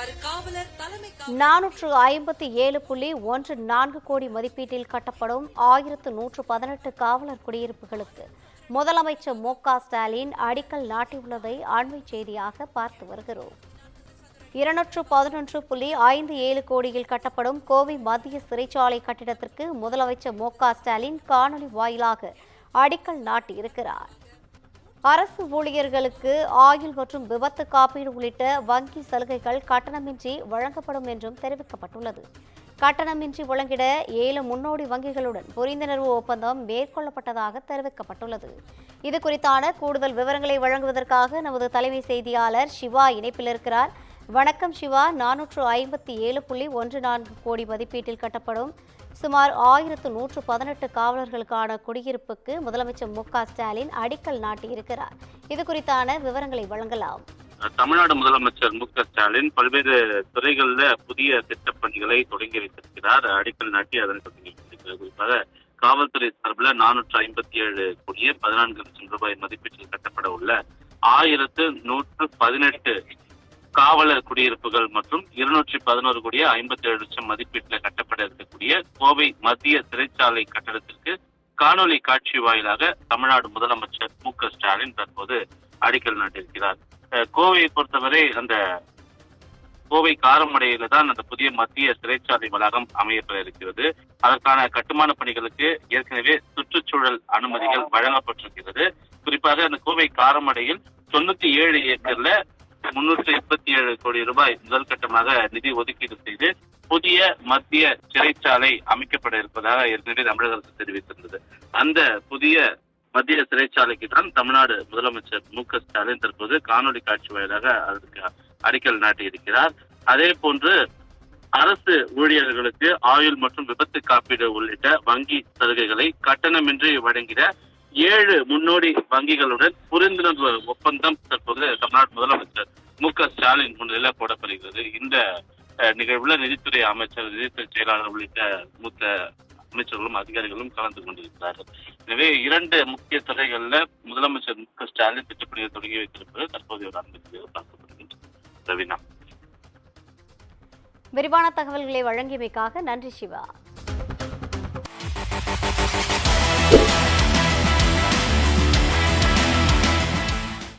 457.14 கோடி மதிப்பீட்டில் கட்டப்படும் 1118 காவலர் குடியிருப்புகளுக்கு முதலமைச்சர் மு.க.ஸ்டாலின் அடிக்கல் நாட்டியுள்ளதை அண்மை செய்தியாக பார்த்து வருகிறோம். 211.57 கோடியில் கட்டப்படும் கோவை மத்திய சிறைச்சாலை கட்டிடத்திற்கு முதலமைச்சர் மு.க.ஸ்டாலின் காணொலி வாயிலாக அடிக்கல் நாட்டியிருக்கிறார். அரசு ஊழியர்களுக்கு ஆயுள் மற்றும் விபத்து காப்பீடு உள்ளிட்ட வங்கி சலுகைகள் கட்டணமின்றி வழங்கப்படும் என்றும் தெரிவிக்கப்பட்டுள்ளது. கட்டணமின்றி வழங்கிட 7 முன்னோடி வங்கிகளுடன் புரிந்துணர்வு ஒப்பந்தம் மேற்கொள்ளப்பட்டதாக தெரிவிக்கப்பட்டுள்ளது. இதுகுறித்தான கூடுதல் விவரங்களை வழங்குவதற்காக நமது தலைமை செய்தியாளர் சிவா இணைப்பில் இருக்கிறார். வணக்கம் சிவா. 457.14 கோடி மதிப்பீட்டில் கட்டப்படும் சுமார் 1118 காவலர்களுக்கான குடியிருப்புக்கு முதலமைச்சர் மு.க.ஸ்டாலின் அடிக்கல் நாட்டியிருக்கிறார். இது குறித்தான விவரங்களை வழங்கலாம். தமிழ்நாடு முதலமைச்சர் மு.க.ஸ்டாலின் பல்வேறு துறைகளில் புதிய திட்டப் பணிகளை தொடங்கி வைத்திருக்கிறார். அடிக்கல் நாட்டி அதனை தொடங்கி வைத்திருக்கிறார். குறிப்பாக காவல்துறை சார்பில் 457 கோடியே 14 லட்சம் ரூபாய் மதிப்பீட்டில் கட்டப்பட உள்ள 1118 காவலர் குடியிருப்புகள் மற்றும் 211 கோடியே 57 லட்சம் மதிப்பீட்டில் கட்டப்பட இருக்கக்கூடிய கோவை மத்திய சிறைச்சாலை கட்டடத்திற்கு காணொலி காட்சி வாயிலாக தமிழ்நாடு முதலமைச்சர் மு.க.ஸ்டாலின் தற்போது அடிக்கல் நாட்டியிருக்கிறார். கோவையை பொறுத்தவரை அந்த கோவை காரமடையில தான் அந்த புதிய மத்திய சிறைச்சாலை வளாகம் அமையப்பட இருக்கிறது. அதற்கான கட்டுமான பணிகளுக்கு ஏற்கனவே சுற்றுச்சூழல் அனுமதிகள் வழங்கப்பட்டிருக்கிறது. குறிப்பாக அந்த கோவை காரமடையில் 97 ஏக்கர்ல 387 கோடி ரூபாய் முதல் கட்டமாக நிதி ஒதுக்கீடு செய்து புதிய மத்திய சிறைச்சாலை அமைக்கப்பட இருப்பதாக ஏற்கனவே தமிழக அரசு தெரிவித்திருந்தது. அந்த புதிய மத்திய சிறைச்சாலைக்கு தான் தமிழ்நாடு முதலமைச்சர் மு.க.ஸ்டாலின் தற்போது காணொலி காட்சி வாயிலாக அதற்கு அடிக்கல் நாட்டியிருக்கிறார். அதே போன்று அரசு ஊழியர்களுக்கு ஆயுள் மற்றும் விபத்து காப்பீடு உள்ளிட்ட வங்கி சலுகைகளை கட்டணமின்றி வழங்கிட 7 முன்னோடி வங்கிகளுடன் புரிந்துணர்வு ஒப்பந்தம் தற்போது தமிழ்நாடு முதலமைச்சர் மு.க.ஸ்டாலின் முன்னிலையில் போடப்படுகிறது. இந்த நிகழ்வுல நிதித்துறை அமைச்சர், நிதித்துறை செயலாளர் உள்ளிட்ட மூத்த அமைச்சர்களும் அதிகாரிகளும் கலந்து கொண்டிருக்கிறார்கள். எனவே 2 முக்கிய துறைகள்ல முதலமைச்சர் மு.க.ஸ்டாலின் திட்டப்பணியை தொடங்கி வைத்திருப்பது தற்போதைய ஒரு அனுமதியாக பார்க்கப்படுகின்றது. ரவீனா, விரிவான தகவல்களை வழங்கியமைக்காக நன்றி சிவா.